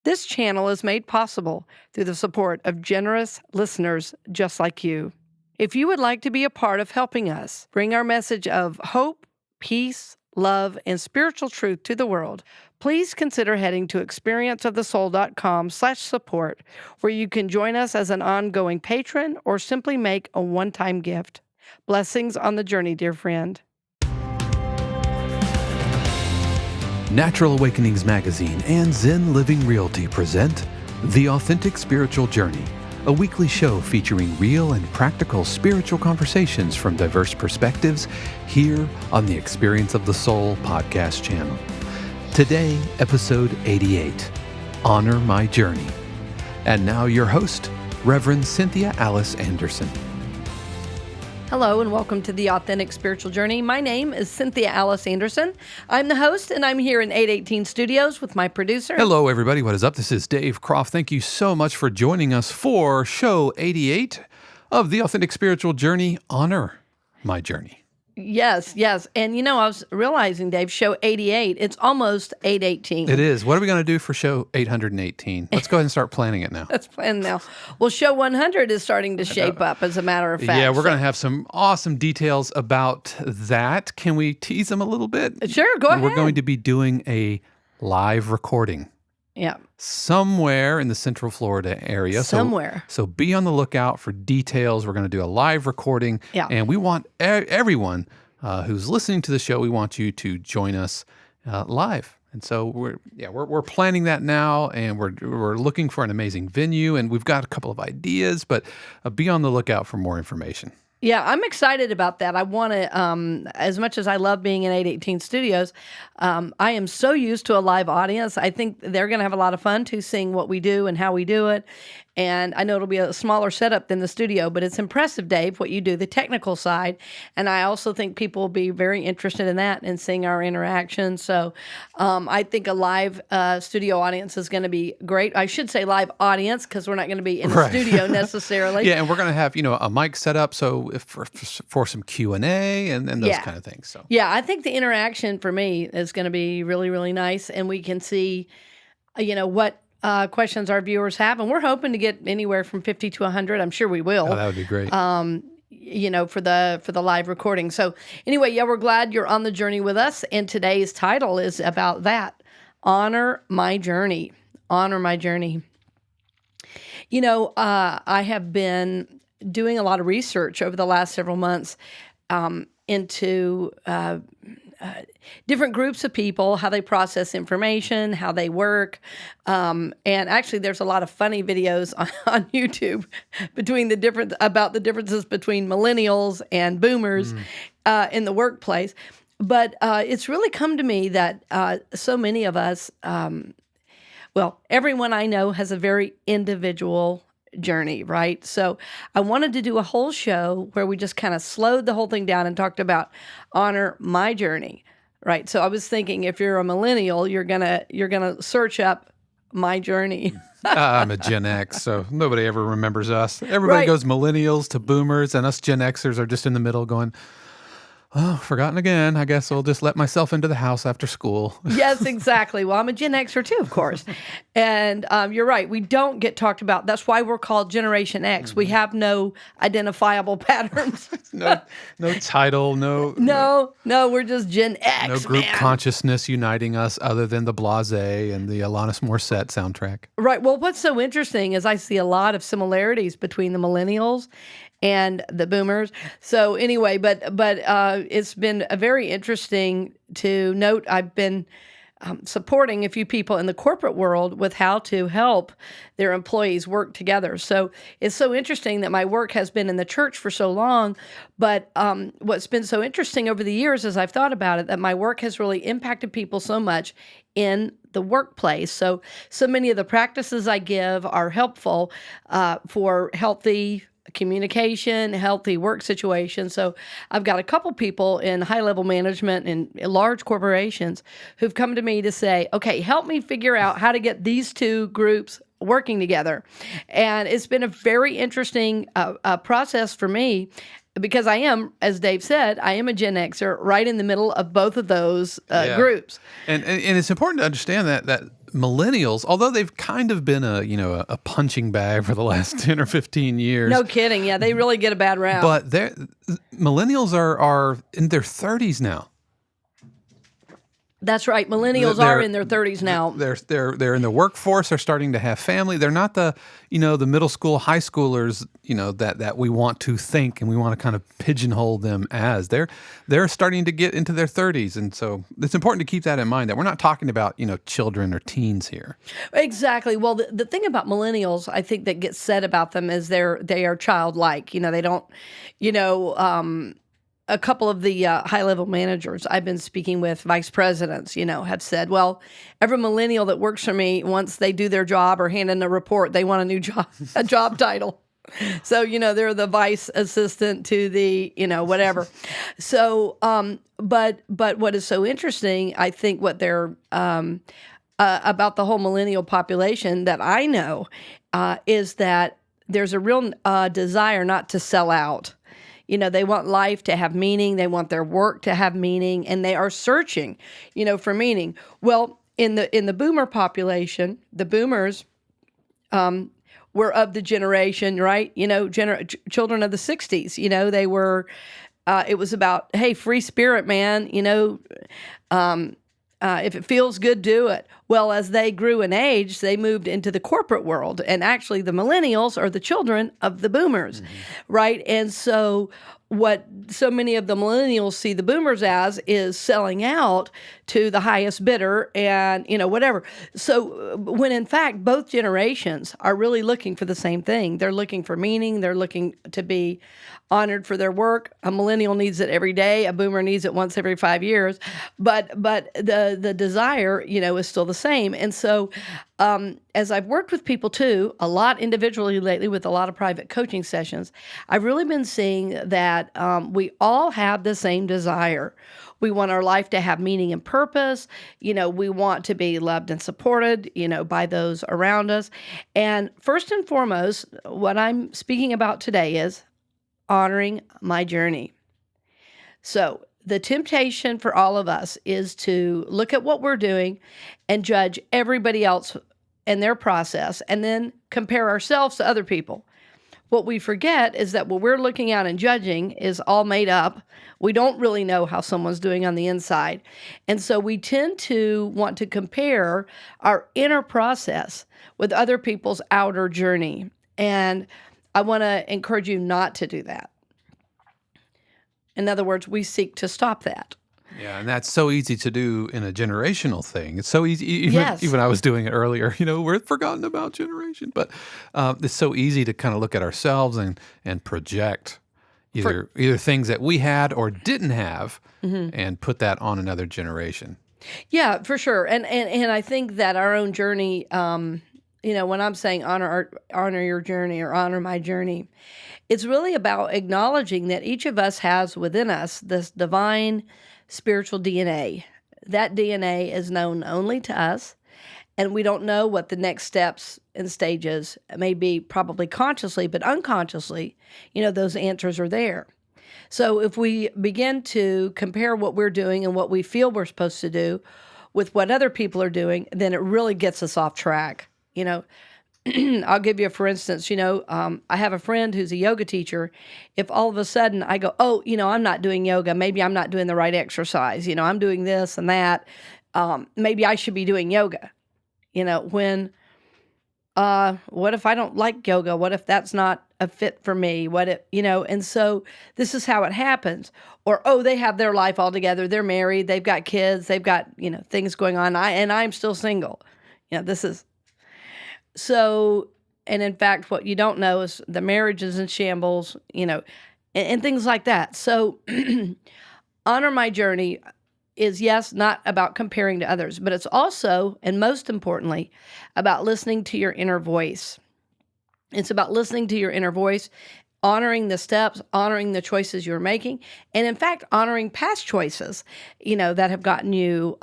This channel is made possible through the support of generous listeners just like you. If you would like to be a part of helping us bring our message of hope, peace, love, and spiritual truth to the world, please consider heading to experienceofthesoul.com/support, where you can join us as an ongoing patron or simply make a one-time gift. Blessings on the journey, dear friend. Natural Awakenings Magazine and Zen Living Realty present The Authentic Spiritual Journey, a weekly show featuring real and practical spiritual conversations from diverse perspectives here on the Experience of the Soul podcast channel. Today, episode 88, Honor My Journey. And now your host, Reverend Cynthia Alice Anderson. Hello and welcome to The Authentic Spiritual Journey. My name is Cynthia Alice Anderson. I'm the host and I'm here in 818 Studios with my producer. Hello everybody, what is up? This is Dave Croft. Thank you so much for joining us for show 88 of The Authentic Spiritual Journey, Honor My Journey. Yes. And you know, I was realizing, Dave, show 88, it's almost 818. It is. What are we going to do for show 818? Let's go ahead and start planning it now. Let's plan now. Well, show 100 is starting to shape up, as a matter of fact. Yeah, we're going to have some awesome details about that. Can we tease them a little bit? Sure, go ahead. We're going to be doing a live recording. Yeah. Somewhere in the Central Florida area. Somewhere. So be on the lookout for details. We're going to do a live recording. Yeah. And we want everyone who's listening to the show, we want you to join us live. And so we're planning that now, and we're looking for an amazing venue, and we've got a couple of ideas, but be on the lookout for more information. Yeah, I'm excited about that. I want to, as much as I love being in 818 Studios, I am so used to a live audience. I think they're going to have a lot of fun to seeing what we do and how we do it. And I know it'll be a smaller setup than the studio, but it's impressive, Dave, what you do, the technical side. And I also think people will be very interested in that and seeing our interaction. So I think a live studio audience is going to be great. I should say live audience because we're not going to be in the studio necessarily. Yeah, and we're going to have, a mic set up so for some Q&A and those kind of things. So yeah, I think the interaction for me is going to be really, really nice. And we can see, what questions our viewers have, and we're hoping to get anywhere from 50 to 100. I'm sure we will. Oh, that would be great. For the live recording. So anyway, we're glad you're on the journey with us, and today's title is about that: Honor My Journey. Honor my journey. I have been doing a lot of research over the last several months into different groups of people, how they process information, how they work. And actually, there's a lot of funny videos on YouTube about the differences between millennials and boomers in the workplace. But it's really come to me that so many of us, everyone I know has a very individual journey, right? So I wanted to do a whole show where we just kind of slowed the whole thing down and talked about honor my journey, right? So I was thinking, if you're a millennial, you're gonna search up my journey. I'm a Gen X, so nobody ever remembers us. Everybody goes millennials to boomers, and us Gen Xers are just in the middle going, oh, forgotten again. I guess I'll just let myself into the house after school. Yes, exactly. Well, I'm a Gen Xer too, of course. And you're right. We don't get talked about. That's why we're called Generation X. We have no identifiable patterns. no title, no, we're just Gen X. No group consciousness uniting us other than the Blasé and the Alanis Morissette soundtrack. Right. Well, what's so interesting is I see a lot of similarities between the millennials and the boomers. So anyway, but it's been very interesting to note. I've been supporting a few people in the corporate world with how to help their employees work together. So it's so interesting that my work has been in the church for so long, but what's been so interesting over the years as I've thought about it, that my work has really impacted people so much in the workplace. So many of the practices I give are helpful for healthy communication, healthy work situations. So I've got a couple people in high-level management in large corporations who've come to me to say, okay, help me figure out how to get these two groups working together. And it's been a very interesting process for me, because I am, as Dave said, I am a Gen Xer right in the middle of both of those groups. And it's important to understand that millennials, although they've kind of been a punching bag for the last 10 or 15 years. No kidding. Yeah, they really get a bad rap. But millennials are in their 30s now. That's right. Millennials are in their 30s now. They're in the workforce. They're starting to have family. They're not the middle school, high schoolers, that we want to think and we want to kind of pigeonhole them as. They're starting to get into their 30s, and so it's important to keep that in mind, that we're not talking about children or teens here. Exactly. Well, the thing about millennials, I think, that gets said about them is they are childlike. They don't, a couple of the high-level managers I've been speaking with, vice presidents, have said, well, every millennial that works for me, once they do their job or hand in a report, they want a new job, a job title. So, they're the vice assistant to the, whatever. So, but what is so interesting, I think what they're, about the whole millennial population that I know, is that there's a real desire not to sell out. They want life to have meaning. They want their work to have meaning, and they are searching, for meaning. Well, in the boomer population, the boomers were of the generation, right? Children of the 60s. They were. It was about, hey, free spirit, man. If it feels good, do it. Well, as they grew in age, they moved into the corporate world. And actually, the millennials are the children of the boomers, right? And so what so many of the millennials see the boomers as is selling out to the highest bidder and, whatever. So when in fact, both generations are really looking for the same thing. They're looking for meaning. They're looking to be honored for their work. A millennial needs it every day. A boomer needs it once every 5 years. But the desire, is still the same. And so as I've worked with people too, a lot individually lately with a lot of private coaching sessions, I've really been seeing that we all have the same desire. We want our life to have meaning and purpose. We want to be loved and supported, by those around us. And first and foremost, what I'm speaking about today is honoring my journey. So the temptation for all of us is to look at what we're doing and judge everybody else and their process and then compare ourselves to other people. What we forget is that what we're looking at and judging is all made up. We don't really know how someone's doing on the inside. And so we tend to want to compare our inner process with other people's outer journey. And I want to encourage you not to do that. In other words, we seek to stop that. Yeah, and that's so easy to do in a generational thing. It's so easy. Yes. Even I was doing it earlier. We're forgotten about generation, but it's so easy to kind of look at ourselves and project either things that we had or didn't have, and put that on another generation. Yeah, for sure. And I think that our own journey, when I'm saying honor your journey or honor my journey, it's really about acknowledging that each of us has within us this divine spiritual DNA. That DNA is known only to us, and we don't know what the next steps and stages may be, probably consciously, but unconsciously, those answers are there. So if we begin to compare what we're doing and what we feel we're supposed to do with what other people are doing, then it really gets us off track. I'll give you for instance, I have a friend who's a yoga teacher. If all of a sudden I go, oh, I'm not doing yoga, maybe I'm not doing the right exercise, I'm doing this and that, maybe I should be doing yoga, when, what if I don't like yoga? What if that's not a fit for me? What if, and so this is how it happens. Or, oh, they have their life all together. They're married. They've got kids. They've got, things going on. I'm still single. This is, so, and in fact, what you don't know is the marriage is in shambles, and things like that. So honor my journey is, yes, not about comparing to others, but it's also, and most importantly, about listening to your inner voice. It's about listening to your inner voice, honoring the steps, honoring the choices you're making, and in fact, honoring past choices, that have gotten you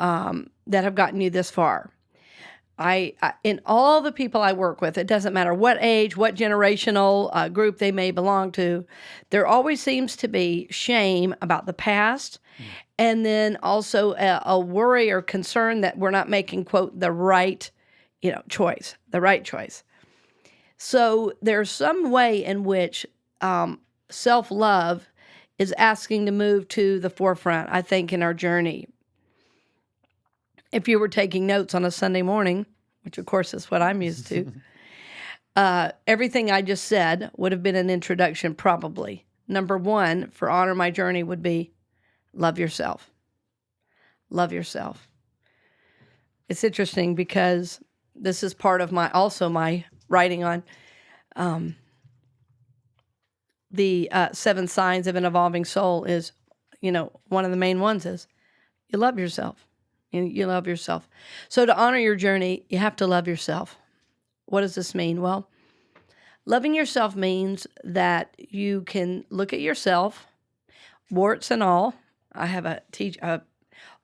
this far. In all the people I work with, it doesn't matter what age, what generational group they may belong to, there always seems to be shame about the past, and then also a worry or concern that we're not making, quote, the right choice, the right choice. So there's some way in which self-love is asking to move to the forefront, I think, in our journey. If you were taking notes on a Sunday morning, which of course is what I'm used to, everything I just said would have been an introduction probably. Number one for Honor My Journey would be love yourself. Love yourself. It's interesting because this is part of my writing on the 7 signs of an evolving soul is, one of the main ones is you love yourself. You love yourself. So to honor your journey, you have to love yourself. What does this mean? Well, loving yourself means that you can look at yourself, warts and all. I have a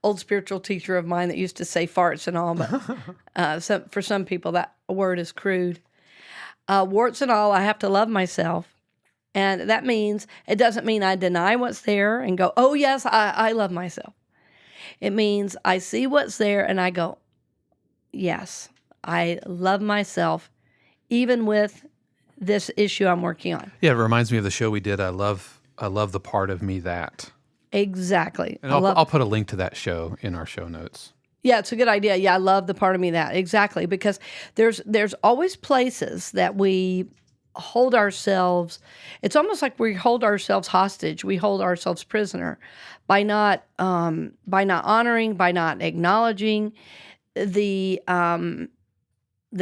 old spiritual teacher of mine that used to say farts and all, but for some people that word is crude. Warts and all, I have to love myself. And that means, it doesn't mean I deny what's there and go, oh yes, I love myself. It means I see what's there and I go, yes, I love myself, even with this issue I'm working on. Yeah, it reminds me of the show we did. I love the part of me that. Exactly. And I'll put a link to that show in our show notes. Yeah, it's a good idea. Yeah, I love the part of me that. Exactly, because there's always places that we hold ourselves. It's almost like we hold ourselves hostage. We hold ourselves prisoner by not honoring, by not acknowledging the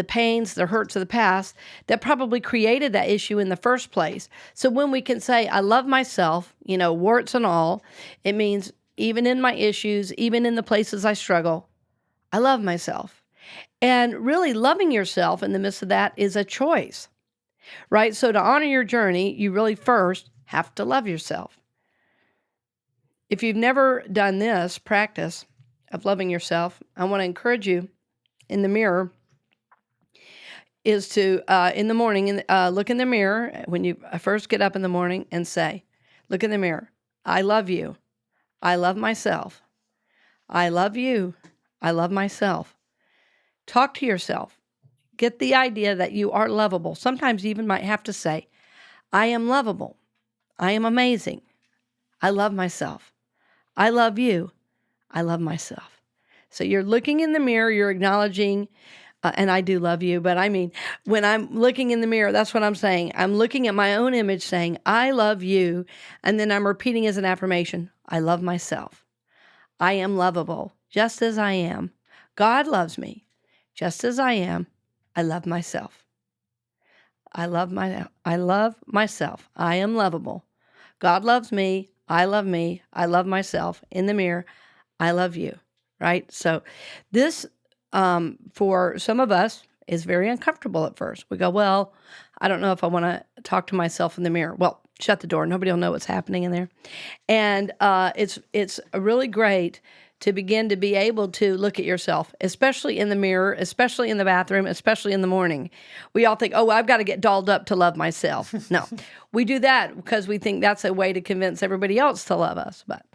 pains, the hurts of the past that probably created that issue in the first place. So when we can say, I love myself, warts and all, it means even in my issues, even in the places I struggle, I love myself. And really loving yourself in the midst of that is a choice, right? So to honor your journey, you really first have to love yourself. If you've never done this practice of loving yourself, I want to encourage you in the mirror is to, in the morning, look in the mirror when you first get up in the morning and say, look in the mirror, I love you. I love myself. I love you. I love myself. Talk to yourself. Get the idea that you are lovable. Sometimes you even might have to say, I am lovable. I am amazing. I love myself. I love you. I love myself. So you're looking in the mirror, you're acknowledging, and I do love you, but I mean, when I'm looking in the mirror, that's what I'm saying. I'm looking at my own image saying, I love you, and then I'm repeating as an affirmation, I love myself. I am lovable, just as I am. God loves me, just as I am. I love myself. I love myself. I am lovable. God loves me. I love me. I love myself. In the mirror, I love you, right? So this, for some of us, is very uncomfortable at first. We go, well, I don't know if I want to talk to myself in the mirror. Well, shut the door. Nobody will know what's happening in there. And it's really great to begin to be able to look at yourself, especially in the mirror, especially in the bathroom, especially in the morning. We all think, oh, I've got to get dolled up to love myself. No, we do that because we think that's a way to convince everybody else to love us. But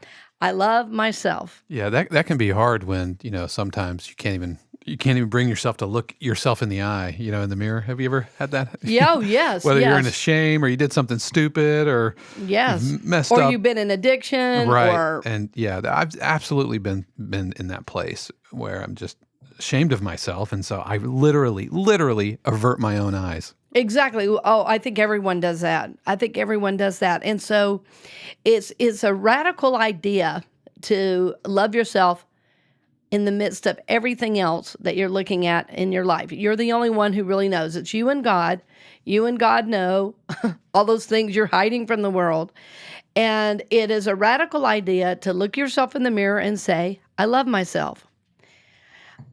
I love myself. Yeah, that can be hard when, sometimes you can't even bring yourself to look yourself in the eye, in the mirror. Have you ever had that? Yeah, oh, yes. Whether yes. you're in a shame or you did something stupid or messed or up. Or you've been in addiction. Right. And yeah, I've absolutely been in that place where I'm just ashamed of myself. And so I literally avert my own eyes. Exactly. Oh, I think everyone does that. And so it's a radical idea to love yourself in the midst of everything else that you're looking at in your life. You're the only one who really knows. It's you and God. You and God know all those things you're hiding from the world. And it is a radical idea to look yourself in the mirror and say, I love myself.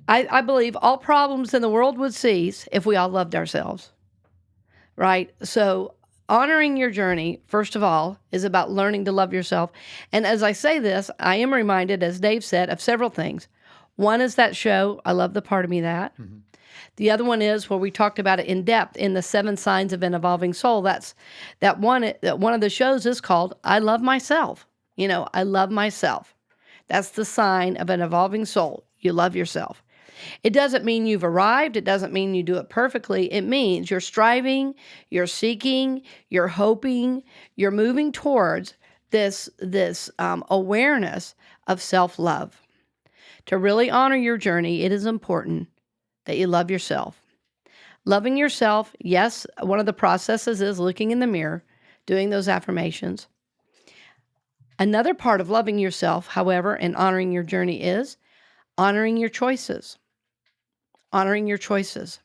I believe all problems in the world would cease if we all loved ourselves. Right? So honoring your journey, first of all, is about learning to love yourself. And as I say this, I am reminded, as Dave said, of several things. One is that show, I love the part of me that. Mm-hmm. The other one is where we talked about it in depth in the 7 signs of an evolving soul. That one of the shows is called I Love Myself. I love myself. That's the sign of an evolving soul. You love yourself. It doesn't mean you've arrived. It doesn't mean you do it perfectly. It means you're striving, you're seeking, you're hoping, you're moving towards this awareness of self-love. To really honor your journey, it is important that you love yourself. Loving yourself, yes, one of the processes is looking in the mirror, doing those affirmations. Another part of loving yourself, however, and honoring your journey is honoring your choices. Honoring your choices.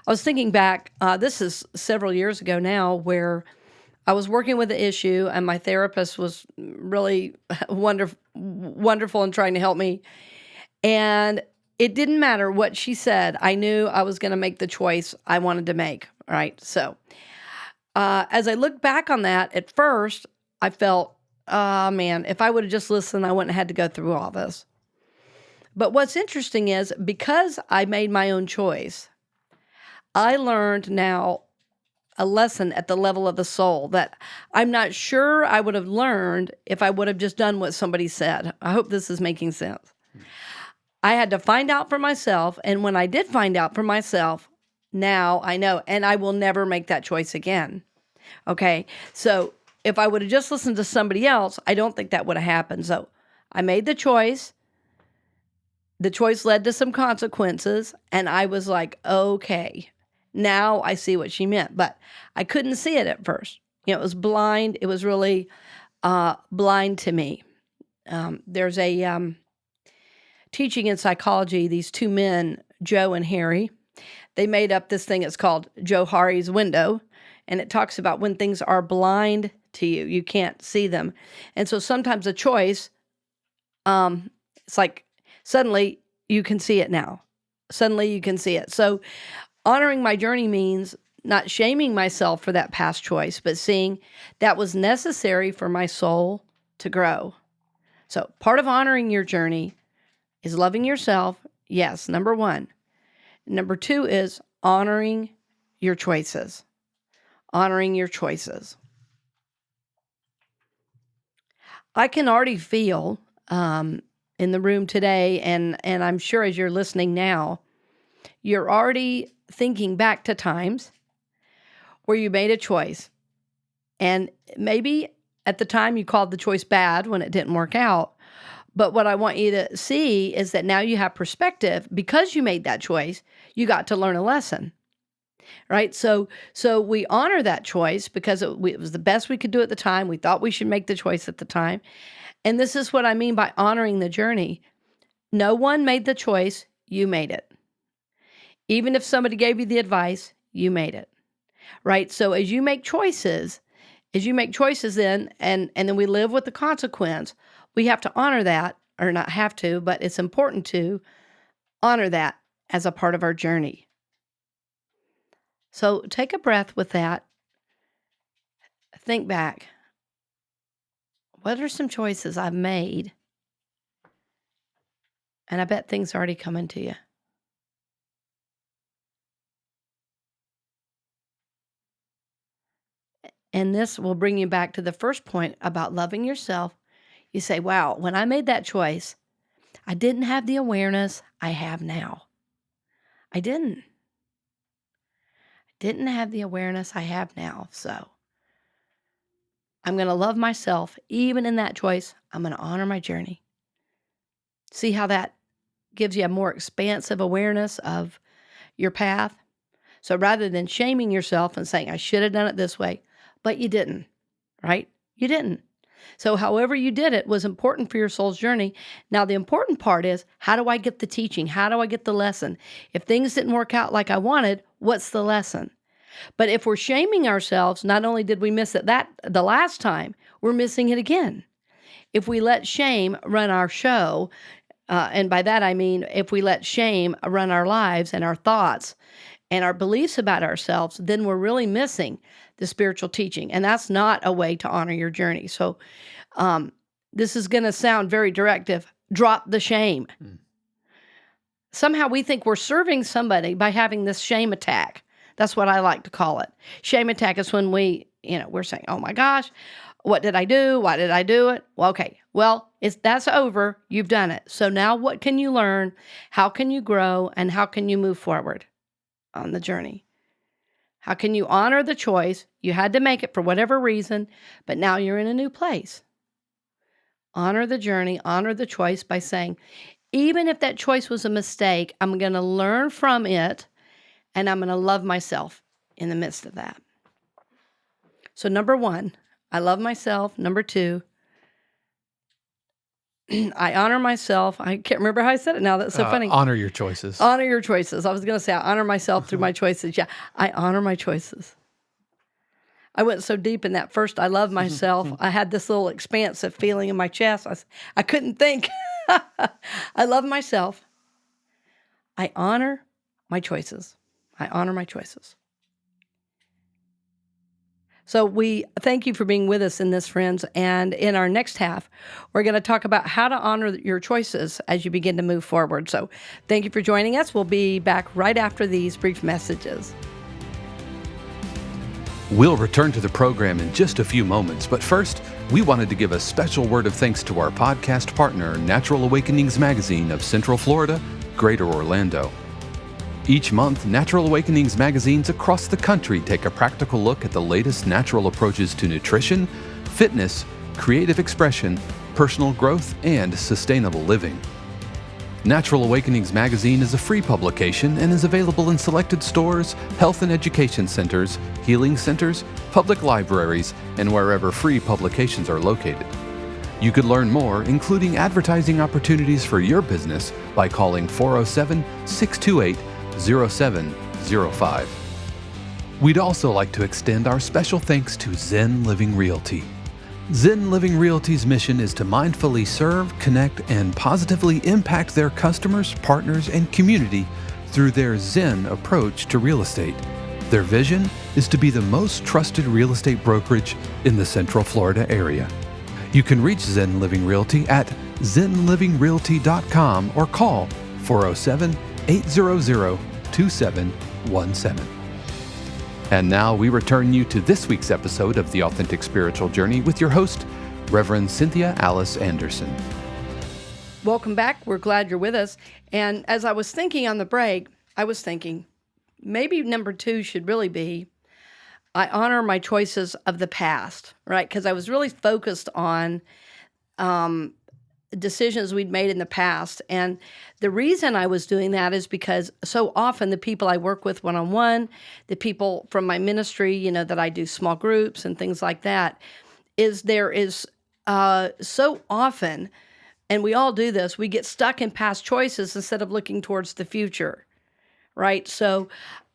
I was thinking back, this is several years ago now, where I was working with an issue and my therapist was really wonderful in trying to help me. And it didn't matter what she said. I knew I was going to make the choice I wanted to make, right? So as I look back on that, at first, I felt, oh man, if I would have just listened, I wouldn't have had to go through all this. But what's interesting is because I made my own choice, I learned now a lesson at the level of the soul that I'm not sure I would have learned if I would have just done what somebody said. I hope this is making sense. I had to find out for myself, and when I did find out for myself, now I know, and I will never make that choice again. Okay? So if I would have just listened to somebody else, I don't think that would have happened. So I made the choice. The choice led to some consequences, and I was like, okay, now I see what she meant. But I couldn't see it at first. It was blind. It was really blind to me. There's a teaching in psychology, these two men, Joe and Harry, they made up this thing. It's called Johari's window, and it talks about when things are blind to you, you can't see them. And so sometimes a choice, it's like, suddenly, you can see it now. Suddenly, you can see it. So, honoring my journey means not shaming myself for that past choice, but seeing that was necessary for my soul to grow. So, part of honoring your journey is loving yourself. Yes, number one. Number two is honoring your choices. Honoring your choices. I can already feel in the room today, and I'm sure as you're listening now, you're already thinking back to times where you made a choice. And maybe at the time you called the choice bad when it didn't work out. But what I want you to see is that now you have perspective. Because you made that choice, you got to learn a lesson. Right? So we honor that choice because it was the best we could do at the time. We thought we should make the choice at the time. And this is what I mean by honoring the journey. No one made the choice, you made it. Even if somebody gave you the advice, you made it. Right? So as you make choices then, and then we live with the consequence, we have to honor that, or not have to, but it's important to honor that as a part of our journey. So take a breath with that. Think back. What are some choices I've made? And I bet things are already coming to you. And this will bring you back to the first point about loving yourself. You say, wow, when I made that choice, I didn't have the awareness I have now. I didn't have the awareness I have now. So I'm going to love myself. Even in that choice, I'm going to honor my journey. See how that gives you a more expansive awareness of your path? So rather than shaming yourself and saying, I should have done it this way, but you didn't, right? You didn't. So however you did it was important for your soul's journey. Now, the important part is, how do I get the teaching? How do I get the lesson? If things didn't work out like I wanted, what's the lesson? But if we're shaming ourselves, not only did we miss it the last time, we're missing it again. If we let shame run our show, and by that I mean if we let shame run our lives and our thoughts and our beliefs about ourselves, then we're really missing the spiritual teaching. And that's not a way to honor your journey. So this is going to sound very directive. Drop the shame. Somehow we think we're serving somebody by having this shame attack. That's what I like to call it. Shame attack is when we're saying, oh my gosh, What did I do? Why did I do it? Well, okay. Well, that's over. You've done it. So now what can you learn? How can you grow? And how can you move forward on the journey? How can you honor the choice? You had to make it for whatever reason, but now you're in a new place. Honor the journey, honor the choice by saying, even if that choice was a mistake, I'm going to learn from it and I'm going to love myself in the midst of that. So number 1, I love myself. Number 2, I honor myself. I can't remember how I said it now. That's so funny. Honor your choices. Honor your choices. I was going to say I honor myself through my choices. Yeah, I honor my choices. I went so deep in that first, I love myself. I had this little expansive feeling in my chest. I couldn't think. I love myself. I honor my choices. I honor my choices. So we thank you for being with us in this, friends. And in our next half, we're going to talk about how to honor your choices as you begin to move forward. So thank you for joining us. We'll be back right after these brief messages. We'll return to the program in just a few moments, but first, we wanted to give a special word of thanks to our podcast partner, Natural Awakenings Magazine of Central Florida, Greater Orlando. Each month, Natural Awakenings magazines across the country take a practical look at the latest natural approaches to nutrition, fitness, creative expression, personal growth, and sustainable living. Natural Awakenings magazine is a free publication and is available in selected stores, health and education centers, healing centers, public libraries, and wherever free publications are located. You could learn more, including advertising opportunities for your business, by calling 407-628-0705. We'd also like to extend our special thanks to Zen Living Realty. Zen Living Realty's mission is to mindfully serve, connect, and positively impact their customers, partners, and community through their Zen approach to real estate. Their vision is to be the most trusted real estate brokerage in the Central Florida area. You can reach Zen Living Realty at zenlivingrealty.com or call 407-800-2717. And now we return you to this week's episode of The Authentic Spiritual Journey with your host, Reverend Cynthia Alice Anderson. Welcome back. We're glad you're with us. And as I was thinking on the break, I was thinking maybe number 2 should really be, I honor my choices of the past, right? Because I was really focused on decisions we'd made in the past. And the reason I was doing that is because so often the people I work with one-on-one, the people from my ministry, that I do small groups and things like that, there is so often, and we all do this, we get stuck in past choices instead of looking towards the future, right? So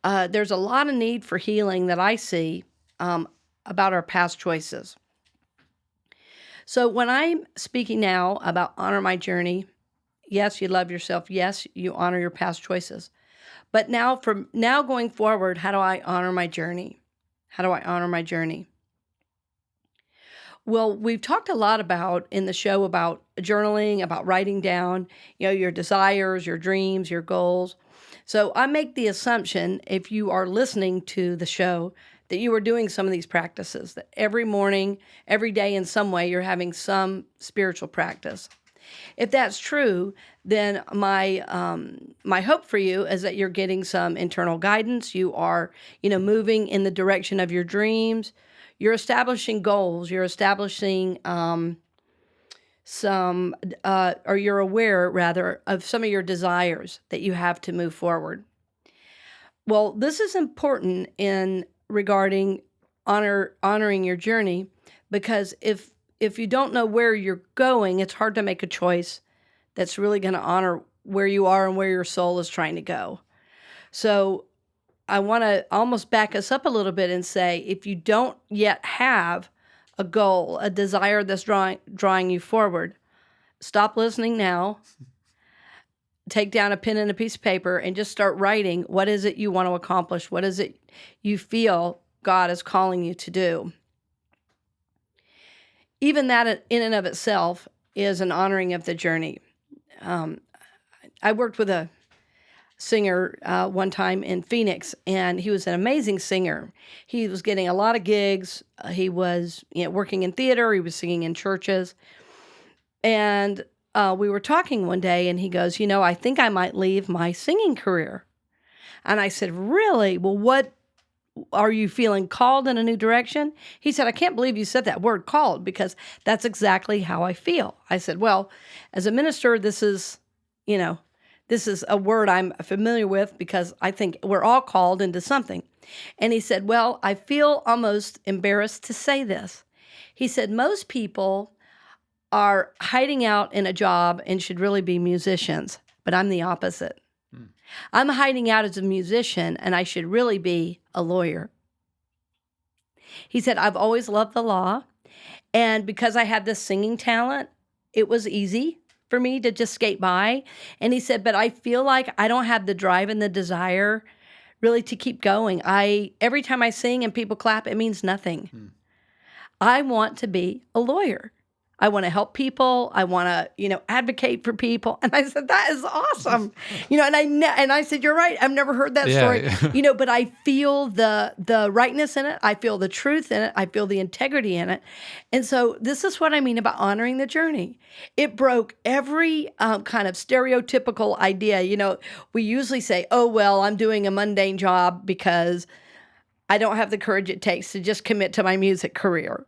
there's a lot of need for healing that I see about our past choices. So when I'm speaking now about honor my journey, yes, you love yourself. Yes, you honor your past choices. But now, from now going forward, how do I honor my journey? How do I honor my journey? Well, we've talked a lot in the show about journaling, about writing down, your desires, your dreams, your goals. So I make the assumption, if you are listening to the show, that you are doing some of these practices, that every morning, every day in some way, you're having some spiritual practice. If that's true, then my hope for you is that you're getting some internal guidance. You are, moving in the direction of your dreams. You're establishing goals. You're establishing or you're aware, rather, of some of your desires that you have to move forward. Well, this is important regarding honoring your journey, because if you don't know where you're going, it's hard to make a choice that's really going to honor where you are and where your soul is trying to go. So I want to almost back us up a little bit and say, if you don't yet have a goal, a desire that's drawing you forward, stop listening now. Take down a pen and a piece of paper and just start writing. What is it you want to accomplish? What is it you feel God is calling you to do? Even that in and of itself is an honoring of the journey. I worked with singer one time in Phoenix, and he was an amazing singer. He was getting a lot of gigs. He was working in theater. He was singing in churches. And we were talking one day, and he goes, I think I might leave my singing career. And I said, really? Well, what are you feeling called in a new direction? He said, I can't believe you said that word called, because that's exactly how I feel. I said, well, as a minister, this is a word I'm familiar with, because I think we're all called into something. And he said, well, I feel almost embarrassed to say this. He said, most people are hiding out in a job and should really be musicians, but I'm the opposite. I'm hiding out as a musician, and I should really be a lawyer. He said, I've always loved the law, and because I had this singing talent, it was easy for me to just skate by. And he said, but I feel like I don't have the drive and the desire really to keep going. Every time I sing and people clap, it means nothing. I want to be a lawyer. I want to help people. I want to, advocate for people. And I said, that is awesome. And I said, you're right. I've never heard that story. Yeah. But I feel the rightness in it. I feel the truth in it. I feel the integrity in it. And so this is what I mean about honoring the journey. It broke every kind of stereotypical idea. We usually say, oh, well, I'm doing a mundane job because I don't have the courage it takes to just commit to my music career,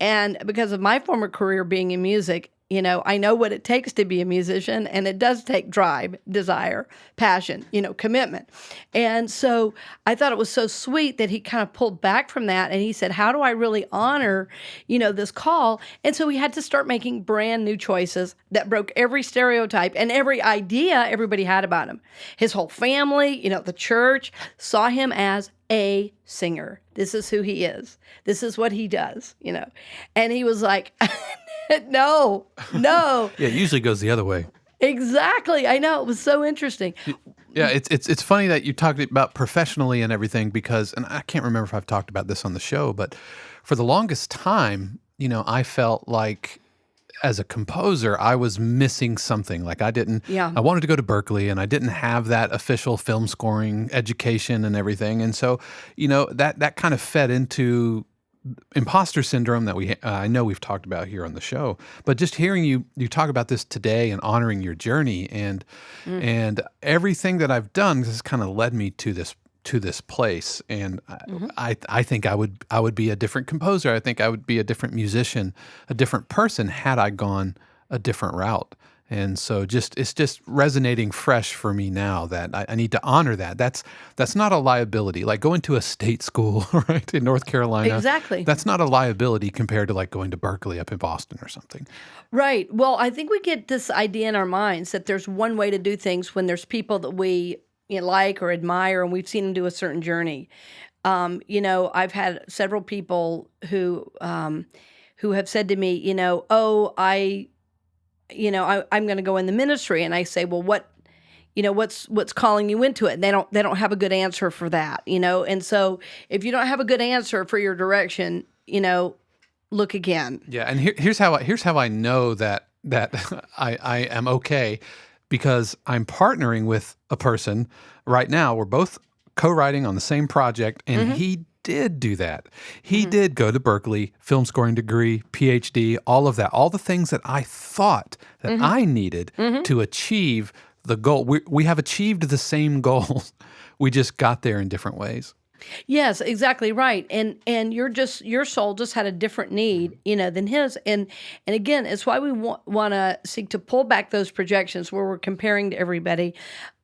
And because of my former career being in music, I know what it takes to be a musician, and it does take drive, desire, passion, commitment. And so I thought it was so sweet that he kind of pulled back from that, and he said, how do I really honor, this call? And so he had to start making brand new choices that broke every stereotype and every idea everybody had about him. His whole family, the church saw him as a singer. This is who he is. This is what he does, And he was like, no. Yeah, it usually goes the other way. Exactly. I know. It was so interesting. Yeah, it's funny that you talked about professionally and everything, because, and I can't remember if I've talked about this on the show, but for the longest time, I felt like as a composer, I was missing something. Like I wanted to go to Berkeley, and I didn't have that official film scoring education and everything. And so, that kind of fed into imposter syndrome that I know we've talked about here on the show. But just hearing you talk about this today and honoring your journey and everything that I've done has kind of led me to this place. And I think I would be a different composer. I think I would be a different musician, a different person had I gone a different route. And so it's just resonating fresh for me now that I need to honor that. That's not a liability. Like going to a state school, right, in North Carolina. Exactly. That's not a liability compared to like going to Berkeley up in Boston or something. Right. Well, I think we get this idea in our minds that there's one way to do things when there's people that we like or admire, and we've seen them do a certain journey. I've had several people who have said to me, I'm going to go in the ministry, and I say, well, what's calling you into it? And they don't have a good answer for that, And so if you don't have a good answer for your direction, look again. Yeah, and here's how I know that I am okay, because I'm partnering with a person right now. We're both co-writing on the same project, and he did do that. He did go to Berkeley, film scoring degree, PhD, all of that, all the things that I thought that I needed to achieve the goal. We have achieved the same goal. We just got there in different ways. Yes, exactly right. And your soul just had a different need, than his. And again, it's why we want to seek to pull back those projections where we're comparing to everybody.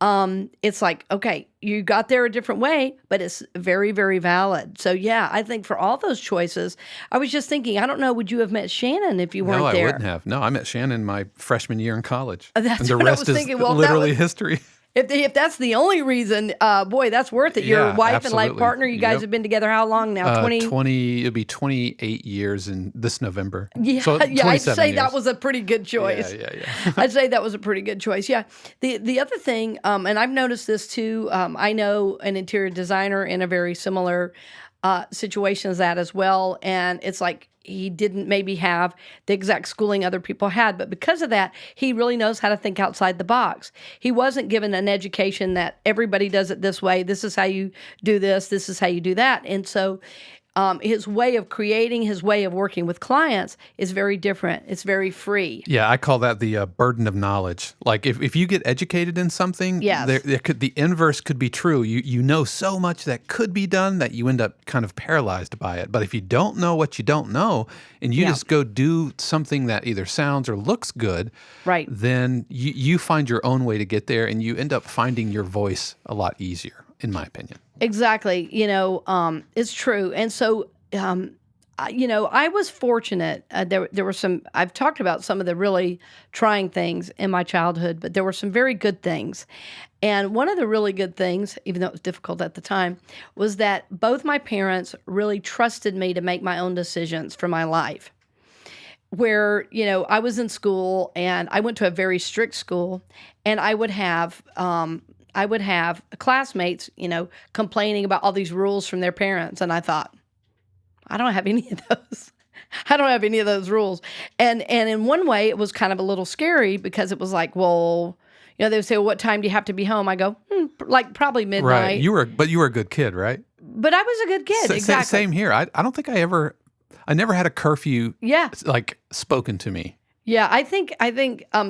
It's like, okay, you got there a different way, but it's very, very valid. So yeah, I think for all those choices, I was just thinking, I don't know, would you have met Shannon if you weren't there? No, I wouldn't have. No, I met Shannon my freshman year in college. That's and the what rest I was is thinking. Well, literally history. If that's the only reason, boy, that's worth it. Your wife absolutely. and life partner, you guys have been together how long now? it'll be 28 years in this November. Yeah, so I'd say years. that was a pretty good choice. Yeah. I'd say that was a pretty good choice. Yeah. The other thing, and I've noticed this too, I know an interior designer in a very similar situation as that as well. And it's like he didn't maybe have the exact schooling other people had, but because of that, he really knows how to think outside the box. He wasn't given an education that everybody does it this way. This is how you do this. This is how you do that. And so his way of creating, his way of working with clients is very different. It's very free. Yeah, I call that the burden of knowledge. Like if you get educated in something, Yes. the inverse could be true. You know so much that could be done that you end up kind of paralyzed by it. But if you don't know what you don't know, and you just go do something that either sounds or looks good, Right. then you find your own way to get there, and you end up finding your voice a lot easier, in my opinion. Exactly. It's true. And so, I was fortunate. There were some, I've talked about some of the really trying things in my childhood, but there were some very good things. And one of the really good things, even though it was difficult at the time, was that both my parents really trusted me to make my own decisions for my life. Where, I was in school and I went to a very strict school, and I would have classmates, complaining about all these rules from their parents. And I thought, I don't have any of those. I don't have any of those rules. And in one way, it was kind of a little scary because it was like, well, they would say, well, what time do you have to be home? I go, like probably midnight. Right. You were a good kid, right? But I was a good kid. Exactly. Same here. I don't think I never had a curfew like spoken to me. Yeah, I think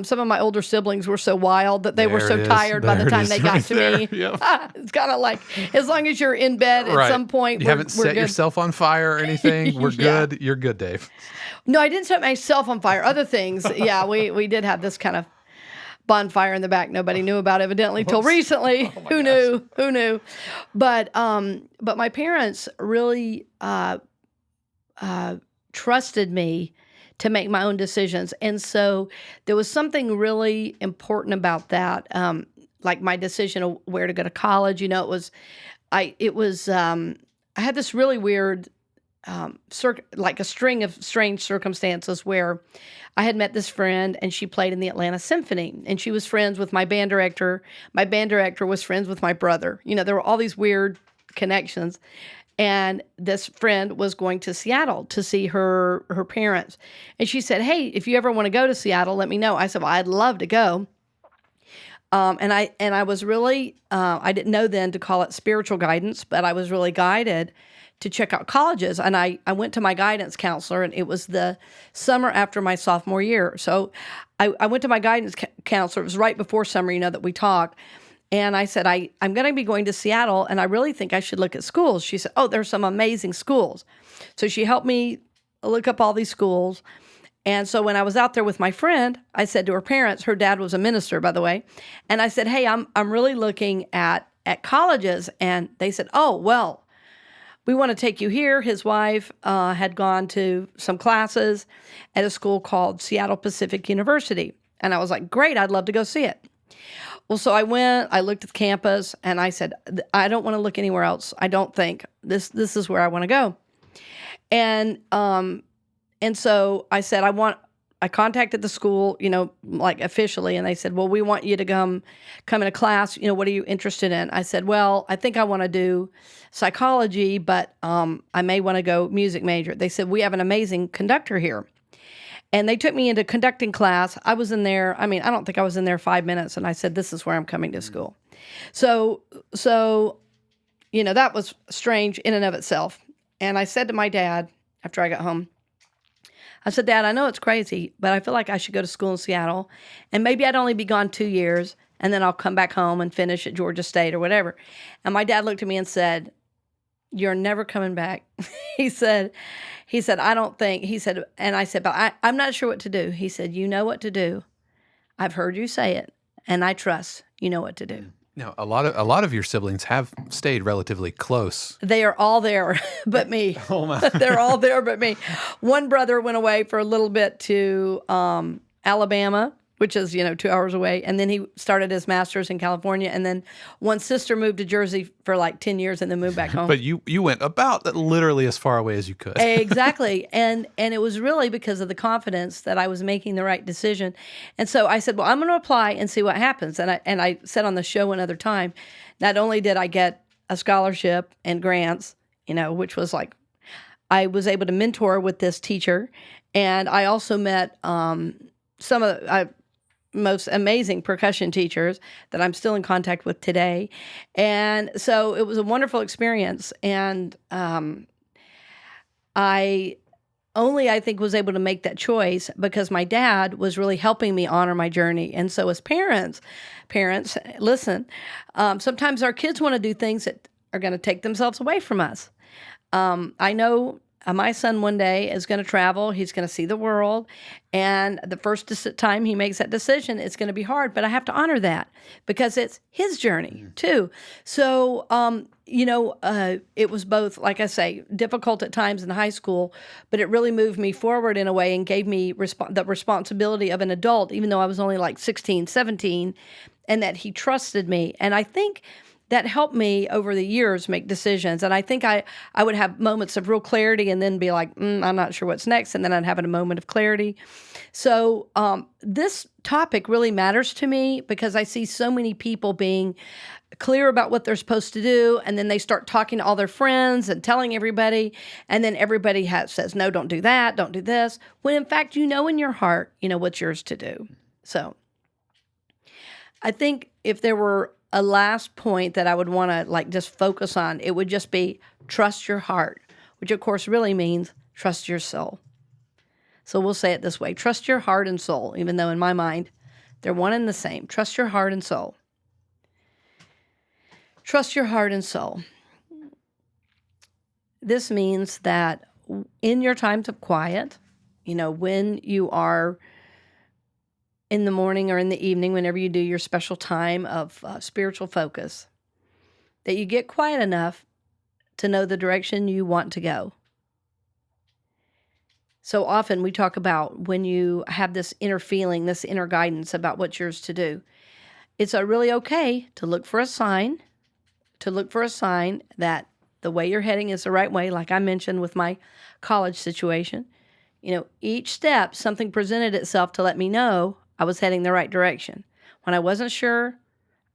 some of my older siblings were so wild that they were so tired by the time they got to me. Yep. It's kind of like, as long as you're in bed at some point, you haven't set yourself on fire or anything. We're good. You're good, Dave. No, I didn't set myself on fire. Other things, yeah, we did have this kind of bonfire in the back. Nobody knew about evidently till recently. Who knew? Who knew? But my parents really trusted me to make my own decisions. And so there was something really important about that. Like my decision of where to go to college, I had this really weird, like a string of strange circumstances where I had met this friend and she played in the Atlanta Symphony, and she was friends with my band director. My band director was friends with my brother. There were all these weird connections. And this friend was going to Seattle to see her parents. And she said, hey, if you ever want to go to Seattle, let me know. I said, well, I'd love to go. And I was really, I didn't know then to call it spiritual guidance, but I was really guided to check out colleges. And I went to my guidance counselor, and it was the summer after my sophomore year. So I went to my guidance counselor. It was right before summer, that we talked. And I said, I'm going to be going to Seattle, and I really think I should look at schools. She said, oh, there's some amazing schools. So she helped me look up all these schools. And so when I was out there with my friend, I said to her parents, her dad was a minister, by the way, and I said, hey, I'm really looking at colleges. And they said, oh, well, we want to take you here. His wife had gone to some classes at a school called Seattle Pacific University. And I was like, great, I'd love to go see it. Well, so I went, I looked at the campus, and I said, I don't want to look anywhere else. I don't think this is where I want to go. And so I said, I contacted the school, like officially, and they said, well, we want you to come in a class. What are you interested in? I said, well, I think I want to do psychology, but I may want to go music major. They said, we have an amazing conductor here. And they took me into conducting class. I was in there, I don't think I was in there 5 minutes, and I said, this is where I'm coming to school. So that was strange in and of itself. And I said to my dad, after I got home, I said, Dad, I know it's crazy, but I feel like I should go to school in Seattle, and maybe I'd only be gone 2 years, and then I'll come back home and finish at Georgia State or whatever. And my dad looked at me and said, you're never coming back. He said, I don't think, and I said, but I'm not sure what to do. He said, you know what to do. I've heard you say it, and I trust you know what to do. Now, a lot of your siblings have stayed relatively close. They are all there but me. Oh my. They're all there but me. One brother went away for a little bit to Alabama, which is, 2 hours away. And then he started his master's in California. And then one sister moved to Jersey for like 10 years and then moved back home. But you went about literally as far away as you could. Exactly. And it was really because of the confidence that I was making the right decision. And so I said, well, I'm going to apply and see what happens. And I said on the show another time, not only did I get a scholarship and grants which was like, I was able to mentor with this teacher. And I also met some of the most amazing percussion teachers that I'm still in contact with today. And so it was a wonderful experience. And I think was able to make that choice because my dad was really helping me honor my journey. And so as parents, listen, sometimes our kids want to do things that are going to take themselves away from us. I know my son one day is going to travel. He's going to see the world. And the first time he makes that decision, it's going to be hard. But I have to honor that because it's his journey too. So, it was both, like I say, difficult at times in high school, but it really moved me forward in a way and gave me the responsibility of an adult, even though I was only like 16, 17, and that he trusted me. And I think that helped me over the years make decisions. And I think I would have moments of real clarity and then be like, I'm not sure what's next. And then I'd have a moment of clarity. So this topic really matters to me because I see so many people being clear about what they're supposed to do. And then they start talking to all their friends and telling everybody. And then everybody says, no, don't do that. Don't do this. When in fact, in your heart, what's yours to do. So I think if there were a last point that I would want to just focus on, it would just be trust your heart, which of course really means trust your soul. So we'll say it this way, trust your heart and soul, even though in my mind, they're one and the same. Trust your heart and soul. Trust your heart and soul. This means that in your times of quiet, when you are in the morning or in the evening, whenever you do your special time of spiritual focus, that you get quiet enough to know the direction you want to go. So often we talk about when you have this inner feeling, this inner guidance about what's yours to do. It's really okay to look for a sign, that the way you're heading is the right way, like I mentioned with my college situation. Each step, something presented itself to let me know I was heading the right direction. When I wasn't sure,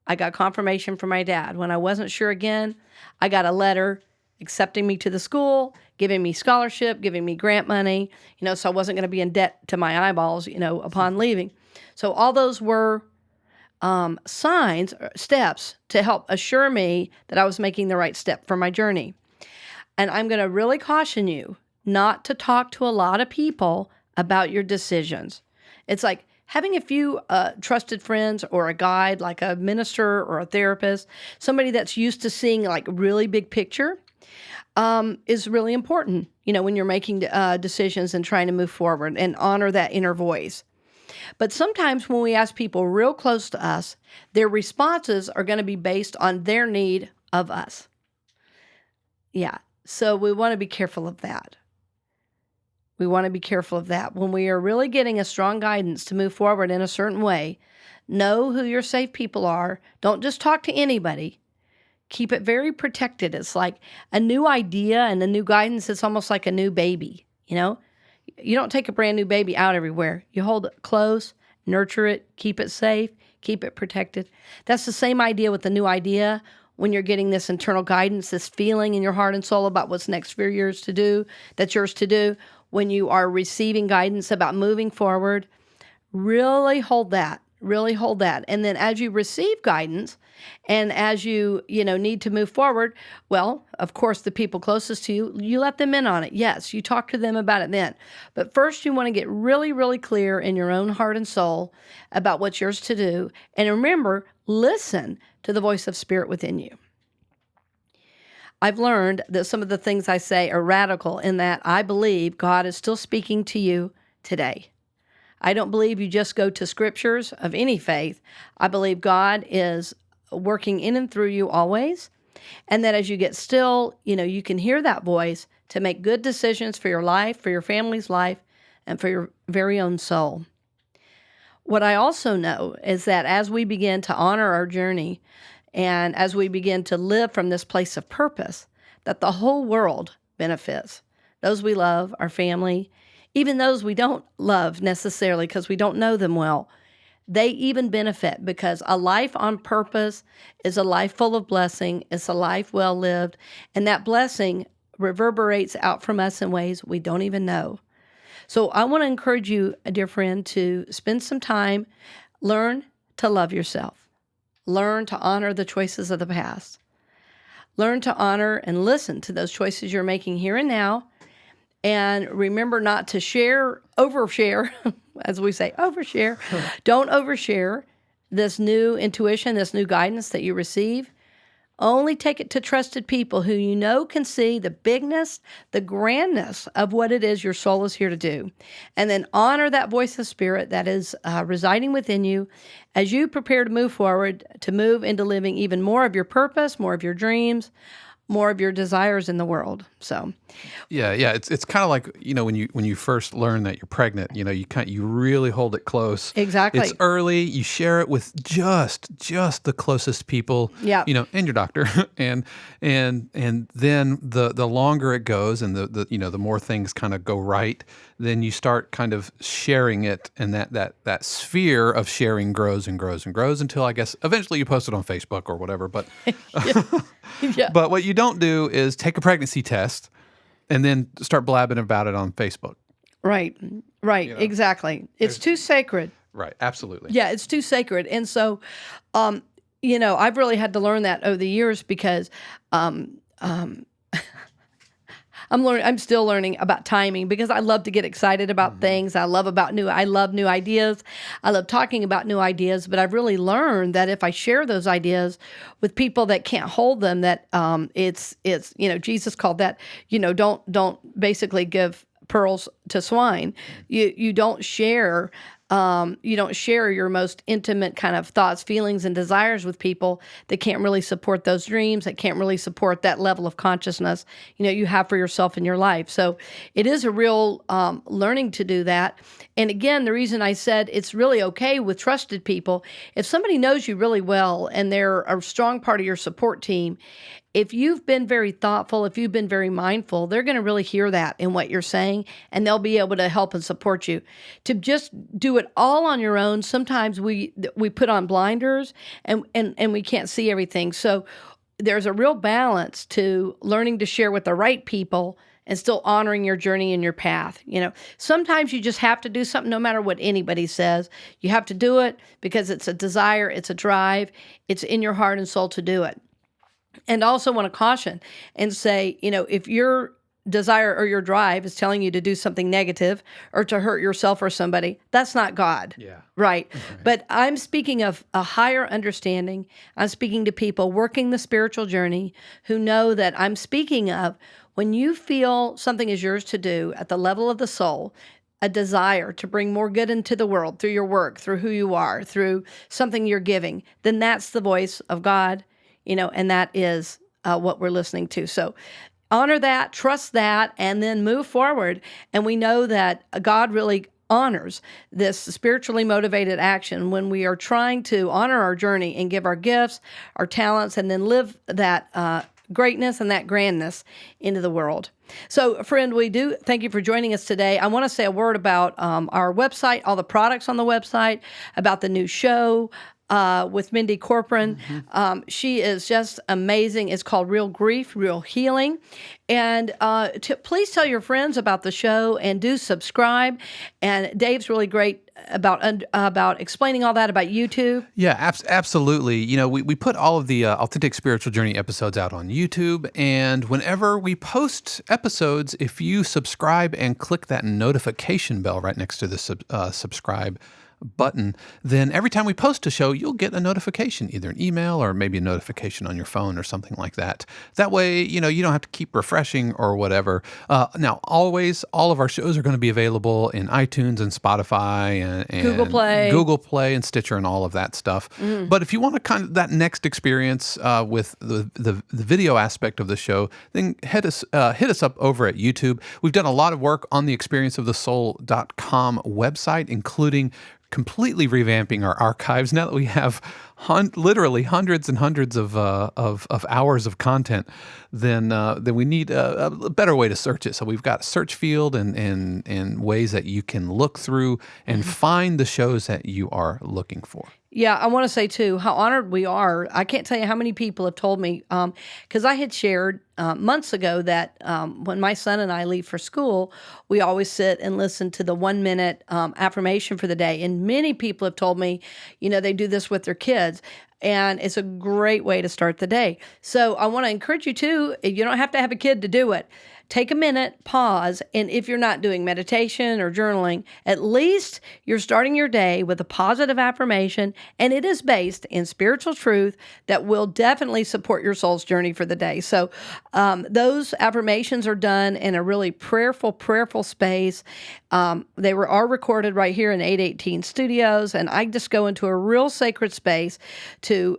I got confirmation from my dad. When I wasn't sure again, I got a letter accepting me to the school, giving me scholarship, giving me grant money, so I wasn't going to be in debt to my eyeballs, upon leaving. So all those were signs, steps to help assure me that I was making the right step for my journey. And I'm going to really caution you not to talk to a lot of people about your decisions. It's like having a few trusted friends or a guide, like a minister or a therapist, somebody that's used to seeing really big picture, is really important, when you're making decisions and trying to move forward and honor that inner voice. But sometimes when we ask people real close to us, their responses are going to be based on their need of us. Yeah, so we want to be careful of that. When we are really getting a strong guidance to move forward in a certain way, know who your safe people are. Don't just talk to anybody. Keep it very protected. It's like a new idea and a new guidance. It's almost like a new baby, You don't take a brand new baby out everywhere. You hold it close, nurture it, keep it safe, keep it protected. That's the same idea with the new idea when you're getting this internal guidance, this feeling in your heart and soul about what's next for yours to do, that's yours to do. When you are receiving guidance about moving forward, really hold that. And then as you receive guidance and as you need to move forward, well, of course, the people closest to you, you let them in on it. Yes, you talk to them about it then. But first, you want to get really, really clear in your own heart and soul about what's yours to do. And remember, listen to the voice of spirit within you. I've learned that some of the things I say are radical in that I believe God is still speaking to you today. I don't believe you just go to scriptures of any faith. I believe God is working in and through you always, and that as you get still, you can hear that voice to make good decisions for your life, for your family's life, and for your very own soul. What I also know is that as we begin to honor our journey and as we begin to live from this place of purpose, that the whole world benefits. Those we love, our family, even those we don't love necessarily because we don't know them well, they even benefit because a life on purpose is a life full of blessing. It's a life well lived. And that blessing reverberates out from us in ways we don't even know. So I want to encourage you, dear friend, to spend some time, learn to love yourself, learn to honor the choices of the past, learn to honor and listen to those choices you're making here and now, and remember not to overshare, as we say, overshare. Don't overshare this new intuition, this new guidance that you receive. Only take it to trusted people who you know can see the bigness, the grandness of what it is your soul is here to do. And then honor that voice of spirit that is residing within you as you prepare to move forward, to move into living even more of your purpose, more of your dreams, more of your desires in the world. So, Yeah, it's kind of like, when you first learn that you're pregnant, you really hold it close. exactly. It's early. You share it with just the closest people. Yeah. And your doctor, and then the longer it goes, and the more things kind of go right, then you start kind of sharing it, and that sphere of sharing grows and grows and grows until, I guess, eventually you post it on Facebook or whatever. But Yeah. but what you don't do is take a pregnancy test and then start blabbing about it on Facebook. Right. Exactly. It's too sacred. Right. Absolutely. Yeah, it's too sacred. And so, I've really had to learn that over the years because I'm still learning about timing because I love to get excited about things. I love new ideas. I love talking about new ideas, but I've really learned that if I share those ideas with people that can't hold them, that it's Jesus called that, don't basically give pearls to swine. You don't share. You don't share your most intimate kind of thoughts, feelings, and desires with people that can't really support those dreams, that can't really support that level of consciousness, you have for yourself in your life. So it is a real learning to do that. And again, the reason I said it's really okay with trusted people, if somebody knows you really well and they're a strong part of your support team, if you've been very thoughtful, if you've been very mindful, they're going to really hear that in what you're saying, and they'll be able to help and support you. To just do it all on your own, sometimes we put on blinders and we can't see everything. So there's a real balance to learning to share with the right people and still honoring your journey and your path. Sometimes you just have to do something no matter what anybody says. You have to do it because it's a desire, it's a drive, it's in your heart and soul to do it. And I also want to caution and say, if your desire or your drive is telling you to do something negative or to hurt yourself or somebody, that's not God. Yeah. Right. But I'm speaking of a higher understanding. I'm speaking to people working the spiritual journey who know that I'm speaking of when you feel something is yours to do at the level of the soul, a desire to bring more good into the world through your work, through who you are, through something you're giving, then that's the voice of God. And that is what we're listening to. So honor that, trust that, and then move forward. And we know that God really honors this spiritually motivated action when we are trying to honor our journey and give our gifts, our talents, and then live that greatness and that grandness into the world. So, friend, we do thank you for joining us today. I want to say a word about our website, all the products on the website, about the new show, with Mindy Corcoran. She is just amazing. It's called Real Grief, Real Healing. And please tell your friends about the show and do subscribe. And Dave's really great about explaining all that about YouTube. Yeah, absolutely. We put all of the Authentic Spiritual Journey episodes out on YouTube, and whenever we post episodes, if you subscribe and click that notification bell right next to the subscribe button, then every time we post a show, you'll get a notification, either an email or maybe a notification on your phone or something like that. That way, you don't have to keep refreshing or whatever. Now, always, all of our shows are going to be available in iTunes and Spotify and Google Play and Stitcher and all of that stuff. But if you want to kind of that next experience with the video aspect of the show, then hit us up over at YouTube. We've done a lot of work on the experienceofthesoul.com website, including completely revamping our archives now that we have literally hundreds and hundreds of hours of content, then we need a better way to search it. So we've got a search field and ways that you can look through and find the shows that you are looking for. Yeah, I want to say too how honored we are. I can't tell you how many people have told me, because I had shared months ago that when my son and I leave for school, we always sit and listen to the 1 minute affirmation for the day. And many people have told me, they do this with their kids. And it's a great way to start the day. So I want to encourage you too. You don't have to have a kid to do it. Take a minute, pause, and if you're not doing meditation or journaling, at least you're starting your day with a positive affirmation, and it is based in spiritual truth that will definitely support your soul's journey for the day. So those affirmations are done in a really prayerful space. They are recorded right here in 818 Studios, and I just go into a real sacred space to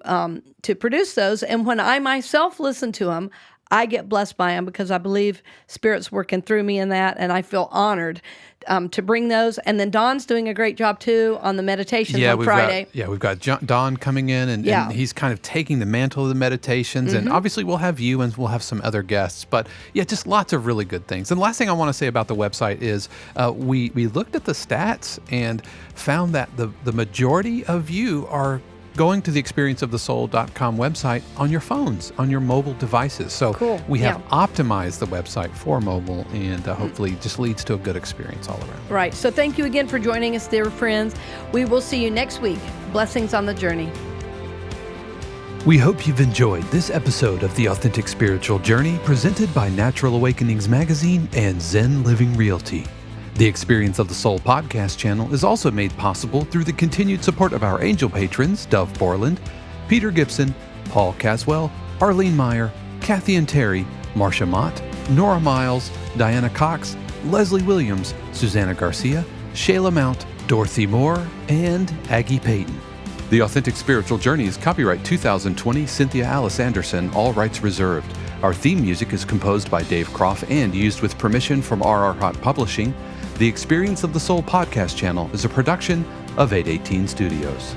produce those. And when I myself listen to them, I get blessed by them because I believe Spirit's working through me in that, and I feel honored to bring those. And then Don's doing a great job too on the meditations on Friday. We've got Don coming in, and he's kind of taking the mantle of the meditations. And obviously we'll have you, and we'll have some other guests. But yeah, just lots of really good things. And the last thing I want to say about the website is we looked at the stats and found that the majority of you are going to the experienceofthesoul.com website on your phones, on your mobile devices. So cool. We have optimized the website for mobile, and hopefully just leads to a good experience all around. Right. So thank you again for joining us, dear friends. We will see you next week. Blessings on the journey. We hope you've enjoyed this episode of The Authentic Spiritual Journey, presented by Natural Awakenings Magazine and Zen Living Realty. The Experience of the Soul podcast channel is also made possible through the continued support of our angel patrons, Dove Borland, Peter Gibson, Paul Caswell, Arlene Meyer, Kathy and Terry, Marcia Mott, Nora Miles, Diana Cox, Leslie Williams, Susanna Garcia, Shayla Mount, Dorothy Moore, and Aggie Payton. The Authentic Spiritual Journey is copyright 2020 Cynthia Alice Anderson, all rights reserved. Our theme music is composed by Dave Croft and used with permission from RR Hot Publishing. The Experience of the Soul podcast channel is a production of 818 Studios.